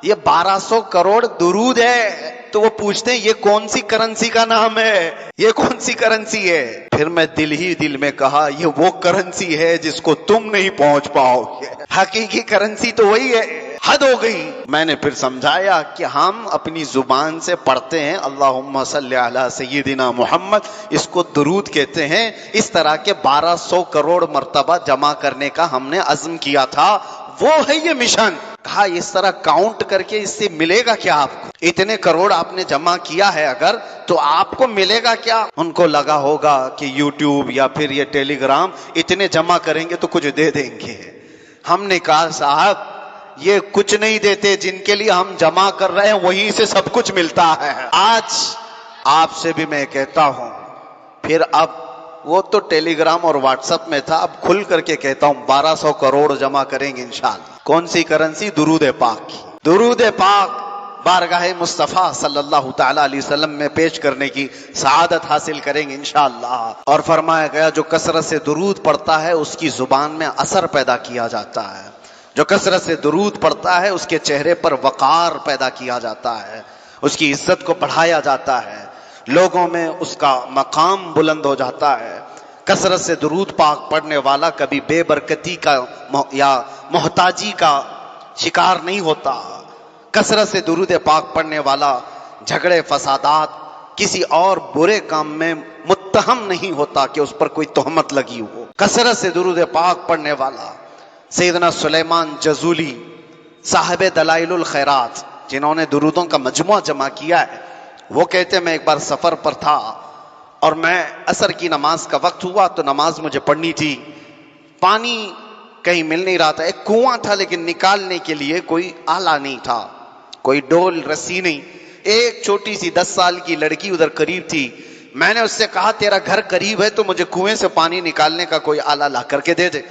یہ 1200 کروڑ درود ہے، تو وہ پوچھتے ہیں یہ کون سی کرنسی کا نام ہے، یہ کون سی کرنسی ہے؟ پھر میں دل ہی دل میں کہا یہ وہ کرنسی ہے جس کو تم نہیں پہنچ پاؤ گے، حقیقی کرنسی تو وہی ہے۔ حد ہو گئی۔ میں نے پھر سمجھایا کہ ہم اپنی زبان سے پڑھتے ہیں اللہم صلی علی سیدنا محمد، اس کو درود کہتے ہیں۔ اس طرح کے 1200 کروڑ مرتبہ جمع کرنے کا ہم نے عزم کیا تھا، وہ ہے یہ مشن۔ کہا اس طرح کاؤنٹ کر کے اس سے ملے گا کیا آپ کو؟ اتنے کروڑ آپ نے جمع کیا ہے اگر، تو آپ کو ملے گا کیا؟ ان کو لگا ہوگا کہ یوٹیوب یا پھر یہ ٹیلی گرام اتنے جمع کریں گے تو کچھ دے دیں گے۔ ہم نے کہا صاحب یہ کچھ نہیں دیتے، جن کے لیے ہم جمع کر رہے ہیں وہیں سے سب کچھ ملتا ہے۔ آج آپ سے بھی میں کہتا ہوں، پھر اب وہ تو ٹیلی گرام اور واٹس ایپ میں تھا، اب کھل کر کے کہتا ہوں 1200 کروڑ جمع کریں گے انشاءاللہ۔ کون سی کرنسی؟ درود پاک کی۔ درود پاک بارگاہ مصطفیٰ صلی اللہ تعالی علیہ وسلم میں پیش کرنے کی سعادت حاصل کریں گے انشاءاللہ۔ اور فرمایا گیا جو کثرت سے درود پڑھتا ہے اس کی زبان میں اثر پیدا کیا جاتا ہے، جو کثرت سے درود پڑھتا ہے اس کے چہرے پر وقار پیدا کیا جاتا ہے، اس کی عزت کو بڑھایا جاتا ہے، لوگوں میں اس کا مقام بلند ہو جاتا ہے۔ کثرت سے درود پاک پڑھنے والا کبھی بے برکتی کا یا محتاجی کا شکار نہیں ہوتا۔ کثرت سے درود پاک پڑھنے والا جھگڑے فسادات کسی اور برے کام میں متہم نہیں ہوتا کہ اس پر کوئی تہمت لگی ہو۔ کثرت سے درود پاک پڑھنے والا سیدنا سلیمان جزولی صاحب دلائل الخیرات، جنہوں نے درودوں کا مجموعہ جمع کیا ہے، وہ کہتے ہیں میں ایک بار سفر پر تھا اور میں عصر کی نماز کا وقت ہوا تو نماز مجھے پڑھنی تھی، پانی کہیں مل نہیں رہا تھا، ایک کنواں تھا لیکن نکالنے کے لیے کوئی آلہ نہیں تھا، کوئی ڈول رسی نہیں۔ ایک چھوٹی سی 10 سال کی لڑکی ادھر قریب تھی، میں نے اس سے کہا تیرا گھر قریب ہے تو مجھے کنویں سے پانی نکالنے کا کوئی آلہ لا کر کے دے دے۔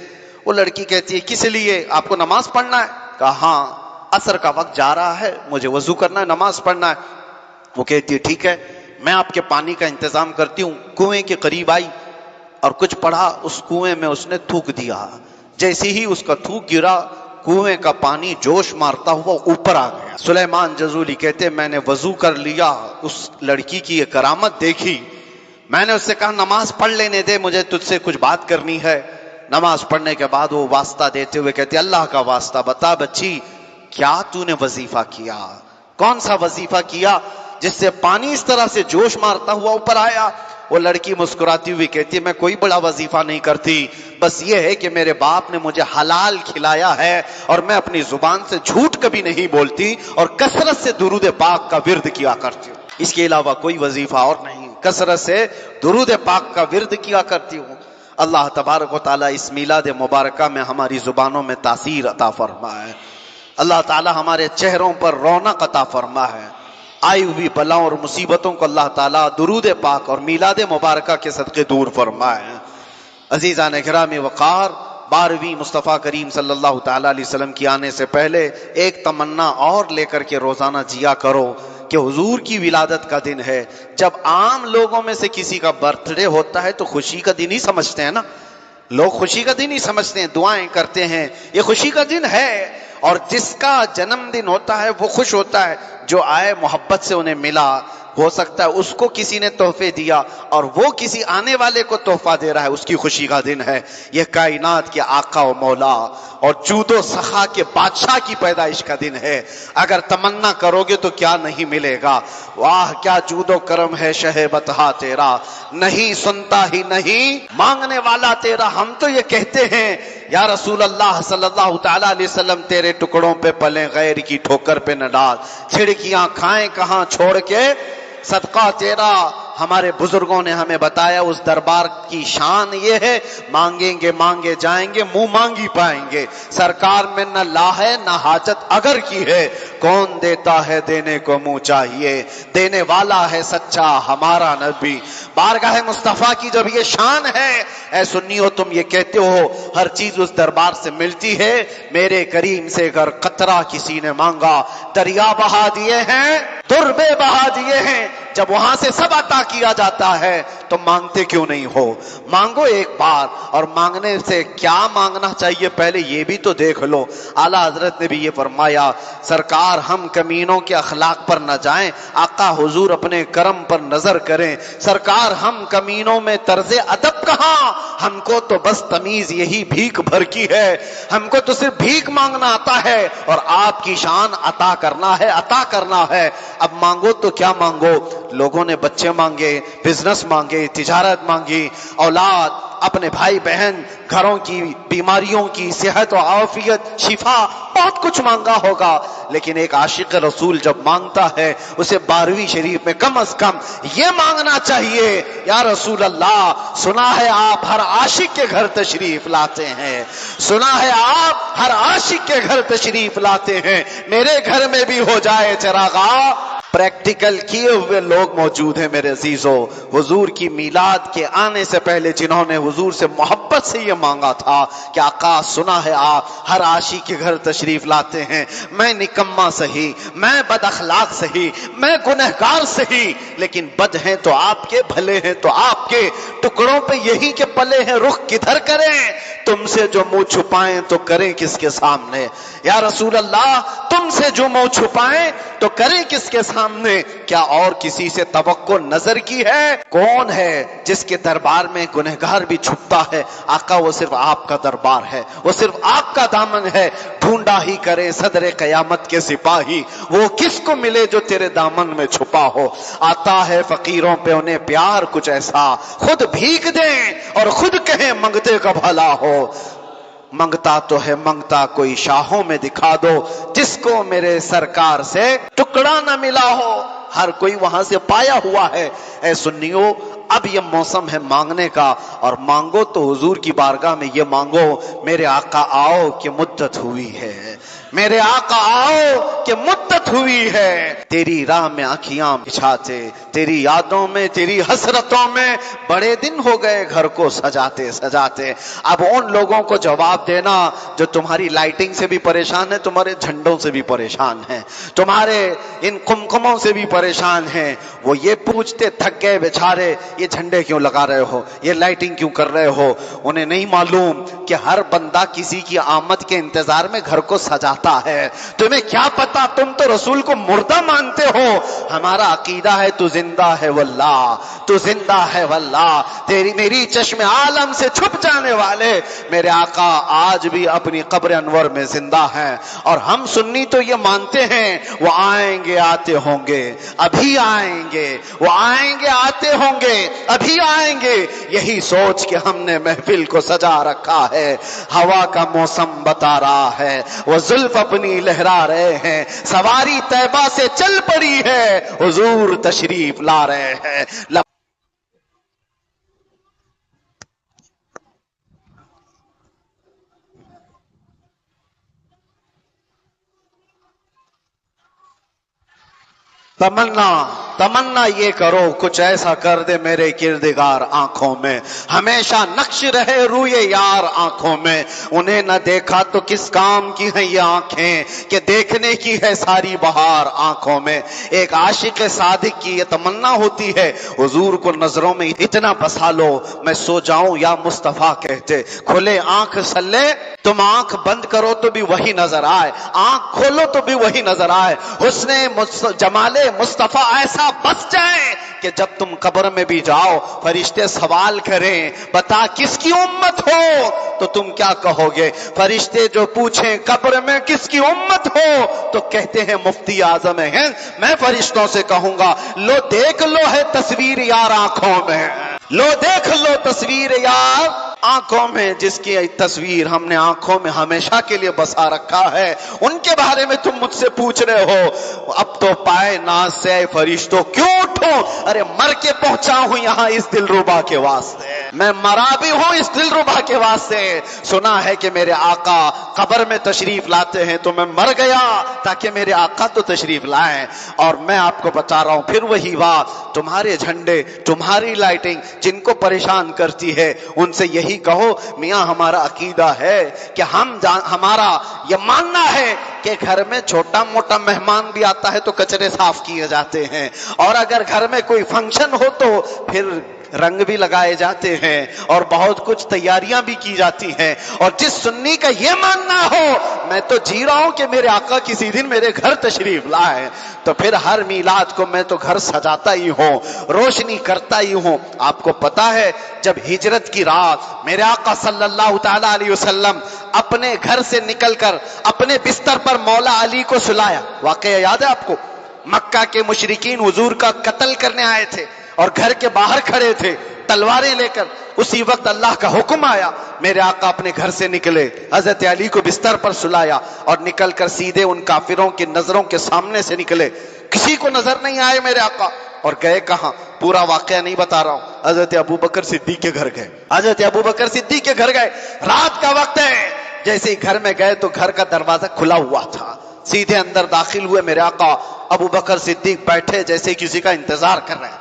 وہ لڑکی کہتی ہے کس لیے؟ آپ کو نماز پڑھنا ہے؟ کہا ہاں، عصر کا وقت جا رہا ہے، مجھے وضو کرنا ہے، نماز پڑھنا ہے۔ وہ کہتی ہے ٹھیک ہے میں آپ کے پانی کا انتظام کرتی ہوں۔ کنویں کے قریب آئی اور کچھ پڑھا، اس کنویں میں اس نے تھوک دیا، جیسے ہی اس کا تھوک گرا کنویں کا پانی جوش مارتا ہوا اوپر آ گیا۔ سلیمان جزولی کہتے میں نے وضو کر لیا، اس لڑکی کی یہ کرامت دیکھی، میں نے اس سے کہا نماز پڑھ لینے دے، مجھے تجھ سے کچھ بات کرنی ہے۔ نماز پڑھنے کے بعد وہ واسطہ دیتے ہوئے کہتے اللہ کا واسطہ بتا بچی کیا تو نے وظیفہ کیا؟ کون سا وظیفہ کیا جس سے پانی اس طرح سے جوش مارتا ہوا اوپر آیا؟ وہ لڑکی مسکراتی ہوئی کہتی ہے میں کوئی بڑا وظیفہ نہیں کرتی، بس یہ ہے کہ میرے باپ نے مجھے حلال کھلایا ہے اور میں اپنی زبان سے جھوٹ کبھی نہیں بولتی اور کثرت سے درود پاک کا ورد کیا کرتی ہوں، اس کے علاوہ کوئی وظیفہ اور نہیں، کثرت سے درود پاک کا ورد کیا کرتی ہوں۔ اللہ تبارک و تعالیٰ اس میلاد مبارکہ میں ہماری زبانوں میں تاثیر عطا فرمائے، اللہ تعالیٰ ہمارے چہروں پر رونق عطا فرمائے، آئی ہوئی بلاؤں اور مصیبتوں کو اللہ تعالیٰ درود پاک اور میلاد مبارکہ کے صدقے دور فرمائے۔ عزیزان گرامی وقار، 12ویں مصطفیٰ کریم صلی اللہ تعالیٰ علیہ وسلم کی آنے سے پہلے ایک تمنا اور لے کر کے روزانہ جیا کرو کہ حضور کی ولادت کا دن ہے۔ جب عام لوگوں میں سے کسی کا برتھ ڈے ہوتا ہے تو خوشی کا دن ہی سمجھتے ہیں نا، لوگ خوشی کا دن ہی سمجھتے ہیں، دعائیں کرتے ہیں، یہ خوشی کا دن ہے۔ اور جس کا جنم دن ہوتا ہے وہ خوش ہوتا ہے، جو آئے محبت سے انہیں ملا، ہو سکتا ہے اس کو کسی نے تحفے دیا اور وہ کسی آنے والے کو تحفہ دے رہا ہے، اس کی خوشی کا دن ہے۔ یہ کائنات کے آقا و مولا اور جود و سخا کے بادشاہ کی پیدائش کا دن ہے۔ اگر تمنا کرو گے تو کیا نہیں ملے گا؟ واہ کیا جود و کرم ہے شہ بطحا تیرا، نہیں سنتا ہی نہیں مانگنے والا تیرا۔ ہم تو یہ کہتے ہیں یا رسول اللہ صلی اللہ تعالیٰ علیہ وسلم تیرے ٹکڑوں پہ پلیں، غیر کی ٹھوکر پہ نہ ڈال، چھڑکیاں کھائیں کہاں چھوڑ کے صدقہ تیرا۔ ہمارے بزرگوں نے ہمیں بتایا اس دربار کی شان یہ ہے، مانگیں گے مانگے جائیں گے، منہ مانگی پائیں گے۔ سرکار میں نہ لا ہے نہ حاجت اگر کی ہے، کون دیتا ہے دینے کو منہ چاہیے، دینے والا ہے سچا ہمارا نبی۔ بارگاہ مصطفیٰ کی جب یہ شان ہے، اے سنیو تم یہ کہتے ہو ہر چیز اس دربار سے ملتی ہے، میرے کریم سے اگر قطرہ کسی نے مانگا دریا بہا دیے ہیں، تربے بہا دیے ہیں، جب وہاں سے سب عطا کیا جاتا ہے تو مانگتے کیوں نہیں ہو؟ مانگو ایک بار، اور مانگنے سے کیا مانگنا چاہیے پہلے یہ بھی تو دیکھ لو۔ اعلیٰ حضرت نے بھی یہ فرمایا، سرکار ہم کمینوں کے اخلاق پر نہ جائیں، آقا حضور اپنے کرم پر نظر کریں۔ سرکار ہم کمینوں میں طرز ادب کہاں، ہم کو تو بس تمیز یہی بھیک بھر کی ہے، ہم کو تو صرف بھیک مانگنا آتا ہے، اور آپ کی شان عطا کرنا ہے، عطا کرنا ہے۔ اب مانگو تو کیا مانگو؟ لوگوں نے بچے مانگے، بزنس مانگے، تجارت مانگی، اولاد، اپنے بھائی بہن، گھروں کی بیماریوں کی صحت و عافیت، شفا، بہت کچھ مانگا ہوگا، لیکن ایک عاشق رسول جب مانگتا ہے اسے 12ویں شریف میں کم از کم یہ مانگنا چاہیے، یا رسول اللہ سنا ہے آپ ہر عاشق کے گھر تشریف لاتے ہیں، سنا ہے آپ ہر عاشق کے گھر تشریف لاتے ہیں، میرے گھر میں بھی ہو جائے چراغاں۔ پریکٹیکل کیے ہوئے لوگ موجود ہیں میرے عزیزو، حضور کی میلاد کے آنے سے پہلے جنہوں نے حضور سے محبت سے یہ مانگا تھا کہ آقا سنا ہے آپ ہر عاشق کے گھر تشریف لاتے ہیں، میں نکما سہی، میں بد اخلاق سہی، میں گنہگار سہی، لیکن بد ہیں تو آپ کے، بھلے ہیں تو آپ کے، ٹکڑوں پہ یہی کہ پلے ہیں، رخ کدھر کریں؟ تم سے جو منہ چھپائیں تو کریں کس کے سامنے؟ یا رسول اللہ تم سے جو منہ چھپائیں تو کریں کس کے سامنے؟ کیا اور کسی سے توقع نظر کی ہے؟ کون ہے جس کے دربار میں گنہگار بھی چھپتا ہے؟ آقا وہ صرف آپ کا دربار ہے، وہ صرف آپ کا دامن ہے، ڈھونڈا ہی کرے صدر قیامت کے سپاہی، وہ کس کو ملے جو تیرے دامن میں چھپا ہو؟ آتا ہے فقیروں پہ انہیں پیار کچھ ایسا، خود بھیک دیں اور خود کہیں منگتے کا بھلا ہو۔ منگتا تو ہے منگتا کوئی شاہوں میں دکھا دو، جس کو میرے سرکار سے ٹکڑا نہ ملا ہو، ہر کوئی وہاں سے پایا ہوا ہے۔ اے سنیو، اب یہ موسم ہے مانگنے کا، اور مانگو تو حضور کی بارگاہ میں یہ مانگو، میرے آقا آؤ کہ مدت ہوئی ہے، میرے آقا آؤ کہ مدت ہوئی ہے، تیری راہ میں آنکھیاں بچھاتے، تیری یادوں میں، تیری حسرتوں میں بڑے دن ہو گئے گھر کو سجاتے سجاتے۔ اب ان لوگوں کو جواب دینا جو تمہاری لائٹنگ سے بھی پریشان ہے، تمہارے جھنڈوں سے بھی پریشان ہیں، تمہارے ان کمکموں سے بھی پریشان ہیں، وہ یہ پوچھتے تھک گئے بیچارے، یہ جھنڈے کیوں لگا رہے ہو، یہ لائٹنگ کیوں کر رہے ہو؟ انہیں نہیں معلوم کہ ہر بندہ کسی کی آمد کے انتظار میں گھر کو سجاتا ہے۔ تمہیں کیا پتا، تم تو رسول کو مردہ مانتے ہو، ہمارا عقیدہ ہے تو زندہ ہے واللہ، تو زندہ ہے واللہ، تیری میری چشم عالم سے چھپ جانے والے میرے آقا آج بھی اپنی قبر انور میں زندہ ہیں، اور ہم سنی تو یہ مانتے ہیں وہ آئیں گے آتے ہوں گے، ابھی آئیں گے، وہ آئیں گے آتے ہوں گے، ابھی آئیں گے، یہی سوچ کے ہم نے محفل کو سجا رکھا ہے۔ ہوا کا موسم بتا رہا ہے، وہ زلف اپنی لہرا رہے ہیں، سواری طیبہ سے چل پڑی ہے، حضور تشریف لا رہے ہیں۔ تمنا یہ کرو کچھ ایسا کر دے میرے کردگار آنکھوں میں، ہمیشہ نقش رہے روئے یار آنکھوں میں، انہیں نہ دیکھا تو کس کام کی ہیں یہ آنکھیں کہ دیکھنے کی ہے ساری بہار آنکھوں میں۔ ایک عاشق صادق کی یہ تمنا ہوتی ہے، حضور کو نظروں میں اتنا بسا لو میں سو جاؤں یا مصطفیٰ کہتے، کھلے آنکھ سلے، تم آنکھ بند کرو تو بھی وہی نظر آئے، آنکھ کھولو تو بھی وہی نظر آئے، حسن جمال مصطفیٰ ایسا بس جائے کہ جب تم قبر میں بھی جاؤ فرشتے سوال کریں بتا کس کی امت ہو تو تم کیا کہو گے؟ فرشتے جو پوچھیں قبر میں کس کی امت ہو تو کہتے ہیں مفتی اعظم ہیں۔ میں فرشتوں سے کہوں گا لو دیکھ لو ہے تصویر یار آنکھوں میں، لو دیکھ لو تصویر یار آنکھوں میں، جس کی تصویر ہم نے آنکھوں میں ہمیشہ کے لیے بسا رکھا ہے، ان کے بارے میں تم مجھ سے پوچھ رہے ہو۔ اب تو پائے ناز سے اے فرشتوں کیوں اٹھو، ارے مر کے پہنچا ہوں یہاں اس دلربا کے واسطے، میں مرا بھی ہوں اس دلربا کے واسطے۔ سنا ہے کہ میرے آقا قبر میں تشریف لاتے ہیں تو میں مر گیا تاکہ میرے آقا تو تشریف لائیں۔ اور میں آپ کو بتا رہا ہوں پھر وہی بات، تمہارے جھنڈے، تمہاری لائٹنگ جن کو پریشان کرتی ہے ان سے یہی یہی کہو میاں ہمارا عقیدہ ہے کہ ہمارا یہ ماننا ہے کہ گھر میں چھوٹا موٹا مہمان بھی آتا ہے تو کچرے صاف کیے جاتے ہیں، اور اگر گھر میں کوئی فنکشن ہو تو پھر رنگ بھی لگائے جاتے ہیں اور بہت کچھ تیاریاں بھی کی جاتی ہیں۔ اور جس سنی کا یہ ماننا ہو میں تو جی رہا ہوں کہ میرے آقا کسی دن میرے گھر تشریف لائے، تو پھر ہر میلاد کو میں تو گھر سجاتا ہی ہوں، روشنی کرتا ہی ہوں۔ آپ کو پتا ہے جب ہجرت کی رات میرے آقا صلی اللہ تعالی علیہ وسلم اپنے گھر سے نکل کر اپنے بستر پر مولا علی کو سلایا، واقعہ یاد ہے آپ کو؟ مکہ کے مشرکین حضور کا قتل کرنے آئے تھے اور گھر کے باہر کھڑے تھے تلواریں لے کر، اسی وقت اللہ کا حکم آیا، میرے آقا اپنے گھر سے نکلے، حضرت علی کو بستر پر سلایا اور نکل کر سیدھے ان کافروں کی نظروں کے سامنے سے نکلے، کسی کو نظر نہیں آئے میرے آقا، اور گئے کہاں پورا واقعہ نہیں بتا رہا ہوں، حضرت ابوبکر صدیق کے گھر گئے، حضرت ابوبکر صدیق کے گھر گئے، رات کا وقت ہے، جیسے ہی گھر میں گئے تو گھر کا دروازہ کھلا ہوا تھا، سیدھے اندر داخل ہوئے، میرے آقا ابوبکر صدیق بیٹھے جیسے کسی کا انتظار کر رہے ہیں،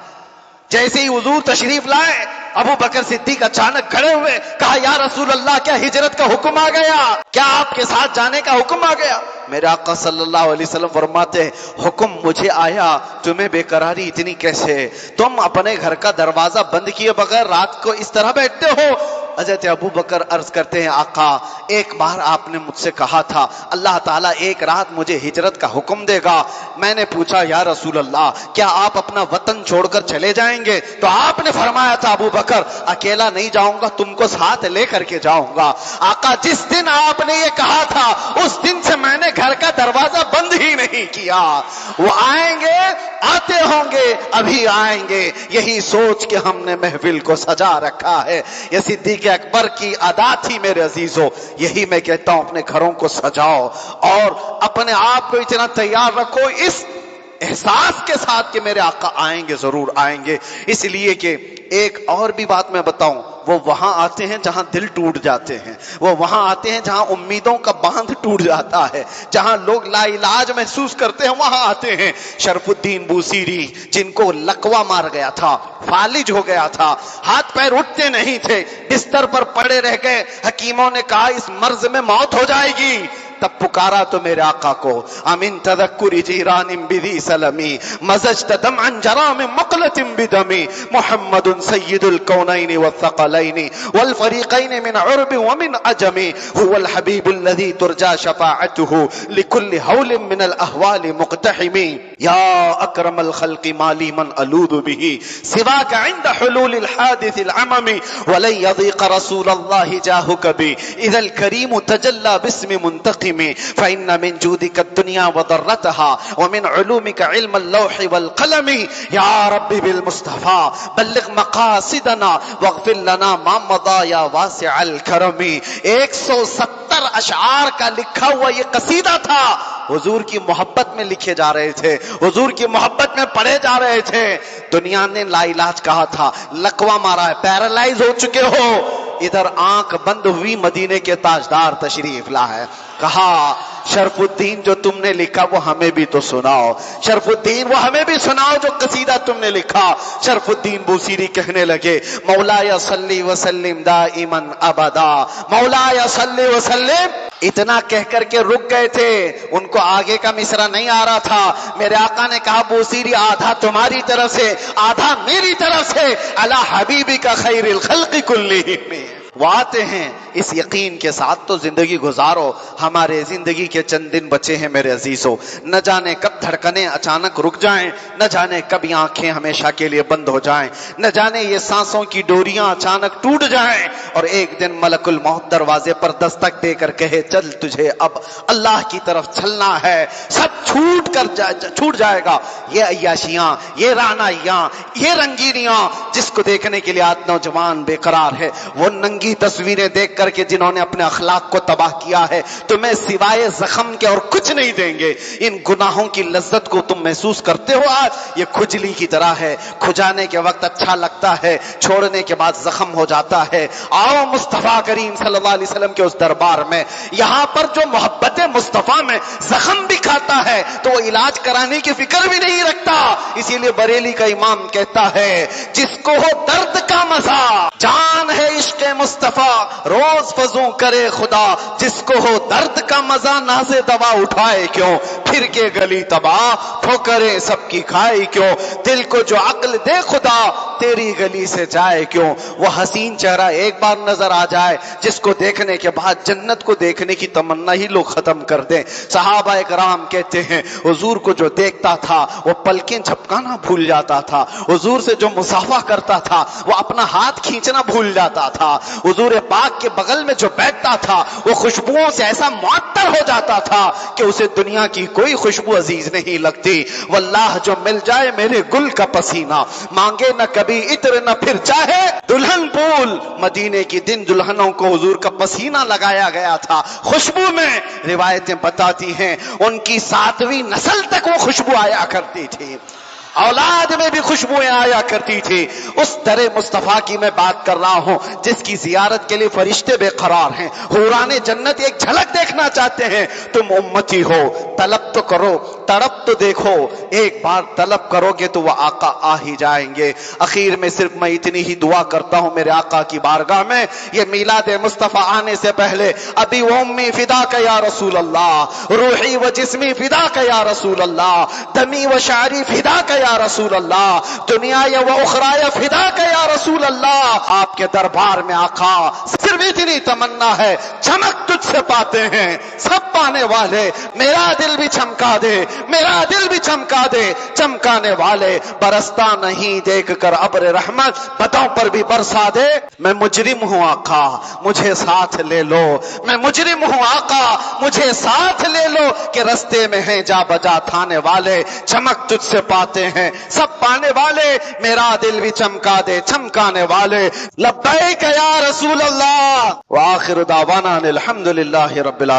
جیسے ہی حضور تشریف لائے ابو بکر صدیق اچانک کھڑے ہوئے، کہا یا رسول اللہ کیا ہجرت کا حکم آ گیا؟ کیا آپ کے ساتھ جانے کا حکم آ گیا؟ میرے آقا صلی اللہ علیہ وسلم فرماتے ہیں حکم مجھے آیا، تمہیں بے قراری اتنی کیسے؟ تم اپنے گھر کا دروازہ بند کیے بغیر رات کو اس طرح بیٹھتے ہو؟ حضرت ابو بکر عرض کرتے ہیں آقا ایک بار آپ نے مجھ سے کہا تھا اللہ تعالیٰ ایک رات مجھے ہجرت کا حکم دے گا، میں نے پوچھا یا رسول اللہ کیا آپ اپنا وطن چھوڑ کر چلے جائیں گے؟ تو آپ نے فرمایا تھا ابو بکر اکیلا نہیں جاؤں گا، تم کو ساتھ لے کر کے جاؤں گا۔ آقا جس دن آپ نے یہ کہا تھا اس دن سے میں نے گھر کا دروازہ بند ہی نہیں کیا، وہ آئیں گے آتے ہوں گے ابھی آئیں گے، یہی سوچ کے ہم نے محفل کو سجا رکھا ہے۔ یہ صدیق اکبر کی ادا تھی میرے عزیزوں، یہی میں کہتا ہوں اپنے گھروں کو سجاؤ اور اپنے آپ کو اتنا تیار رکھو اس احساس کے ساتھ کہ میرے آقا آئیں گے، ضرور آئیں گے۔ اس لیے کہ ایک اور بھی بات میں بتاؤں، وہ وہاں آتے ہیں جہاں دل ٹوٹ جاتے ہیں، وہ وہاں آتے ہیں جہاں امیدوں کا باندھ ٹوٹ جاتا ہے، جہاں لوگ لا علاج محسوس کرتے ہیں وہاں آتے ہیں۔ شرف الدین بوصیری جن کو لقوہ مار گیا تھا، فالج ہو گیا تھا، ہاتھ پیر اٹھتے نہیں تھے، بستر پر پڑے رہ گئے، حکیموں نے کہا اس مرض میں موت ہو جائے گی، تب پکارا تو میرے آقا کو امن تذکر جیران بذی سلمی مزجت دمعا جرام مقلت بدمی محمد سید الکونین والثقلین والفریقین من عرب ومن عجم هو الحبیب الذی ترجى شفاعته لكل حول من الاحوال مقتحم یا اکرم الخلق مالی من الوذ به سواك عند حلول الحادث العمم ولن يضيق رسول الله جاهك بي اذا الكريم تجلى باسم منتقم فإن من جودك الدنيا وضرتها ومن علومك علم اللوح والقلم يا ربي بالمصطفى بلغ مقاصدنا واغفر لنا ما مضى يا واسع الكرم۔ 170 اشعار کا لکھا ہوا یہ قصیدہ تھا، حضور کی محبت میں لکھے جا رہے تھے، حضور کی محبت میں پڑھے جا رہے تھے۔ دنیا نے لا علاج کہا تھا، لقوہ مارا ہے، پیرالائز ہو چکے ہو، ادھر آنکھ بند ہوئی مدینے کے تاجدار تشریف لا ہے، کہا شرف الدین جو تم نے لکھا وہ ہمیں بھی تو سناؤ، شرف الدین وہ ہمیں بھی سناؤ جو قصیدہ تم نے لکھا۔ شرف الدین بوصیری کہنے لگے مولایا صلی وسلم دائما ابدا، مولایا صلی وسلم، اتنا کہہ کر کے رک گئے تھے، ان کو آگے کا مصرع نہیں آ رہا تھا۔ میرے آقا نے کہا بوصیری آدھا تمہاری طرف سے آدھا میری طرف سے، علی حبیبی کا خیر الخلق کلہم۔ وہ آتے ہیں اس یقین کے ساتھ تو زندگی گزارو، ہمارے زندگی کے چند دن بچے ہیں میرے عزیزوں، نہ جانے کب دھڑکنیں اچانک رک جائیں، نہ جانے کب یہ آنکھیں ہمیشہ کے لیے بند ہو جائیں، نہ جانے یہ سانسوں کی ڈوریاں اچانک ٹوٹ جائیں اور ایک دن ملک الموت دروازے پر دستک دے کر کہے چل تجھے اب اللہ کی طرف چلنا ہے، سب چھوٹ جائے گا۔ یہ عیاشیاں، یہ رعنائیاں، یہ رنگینیاں جس کو دیکھنے کے لیے آج نوجوان بے قرار ہے، وہ ننگی تصویریں دیکھ کر کے جنہوں نے اپنے اخلاق کو تباہ کیا ہے، تمہیں سوائے زخم کے اور کچھ نہیں دیں گے۔ ان گناہوں کی لذت کو تم محسوس کرتے ہو آج؟ یہ کھجلی کی طرح ہے، کھجانے کے وقت اچھا لگتا ہے، چھوڑنے کے بعد زخم ہو جاتا ہے۔ آؤ مصطفیٰ کریم صلی اللہ علیہ وسلم کے اس دربار میں، یہاں پر جو محبت مصطفیٰ میں زخم بھی کھاتا ہے تو وہ علاج کرانے کی فکر بھی نہیں رکھتا۔ اسی لیے بریلی کا امام کہتا ہے جس کو ہو درد کا مزہ، جان ہے عشق مصطفیٰ روز فضوں کرے خدا، جس کو ہو درد کا مزہ ناز دوا اٹھائے کیوں، پھر کے گلی تباہ ٹھوکریں سب کی کھائے کیوں، دل کو جو عقل دے خدا تیری گلی سے جائے کیوں۔ وہ حسین چہرہ ایک بار نظر آ جائے جس کو دیکھنے کے بعد جنت کو دیکھنے کی تمنا ہی لوگ ختم کر دیں۔ صحابہ اکرام کہتے ہیں حضور کو جو دیکھتا تھا وہ پلکیں جھپکانا بھول جاتا تھا، حضور سے جو مصافحہ کرتا تھا وہ اپنا ہاتھ کھینچنا بھول جاتا تھا، حضور پاک کے بغل میں جو بیٹھتا تھا وہ خوشبوؤں سے ایسا معطر ہو جاتا تھا کہ اسے دنیا کی کوئی خوشبو عزیز نہیں لگتی۔ واللہ جو مل جائے میرے گل کا پسینہ، مانگے نہ کبھی عطر نہ پھر چاہے دلہن پھول، مدینے کی دن دلہنوں کو حضور کا پسینہ لگایا گیا تھا خوشبو میں۔ روایتیں بتاتی ہیں ان کی 7ویں نسل تک وہ خوشبو آیا کرتی تھی، اولاد میں بھی خوشبوئیں آیا کرتی تھی۔ اس در مصطفیٰ کی میں بات کر رہا ہوں جس کی زیارت کے لیے فرشتے بے قرار ہیں، حوران جنت ایک جھلک دیکھنا چاہتے ہیں۔ تم امتی ہو طلب تو کرو، تڑپ تو دیکھو، ایک بار طلب کرو گے تو وہ آقا آ ہی جائیں گے۔ اخیر میں صرف میں اتنی ہی دعا کرتا ہوں میرے آقا کی بارگاہ میں، یہ میلاد مصطفیٰ آنے سے پہلے ابی و امی فداک یا رسول اللہ، روحی و جسمی فداک یا رسول اللہ، دمی و شعری فداک یا رسول اللہ، دنیا و اخرى فداک یا رسول اللہ۔ آپ کے دربار میں آقا صرف اتنی تمنا ہے، چمک تجھ سے پاتے ہیں سب پانے والے، میرا دل بھی چمکا دے، میرا دل بھی چمکا دے، چمکانے والے برستا نہیں دیکھ کر ابر رحمت، بتوں پر بھی برسا دے۔ میں مجرم ہوں آقا مجھے ساتھ لے لو، میں مجرم ہوں آقا مجھے ساتھ لے لو، کہ رستے میں ہیں جا بجا تھانے والے، چمک تجھ سے پاتے ہیں سب پانے والے، میرا دل بھی چمکا دے چمکانے والے۔ لبیک یا رسول اللہ، وآخر دعوانا الحمدللہ رب العالمین۔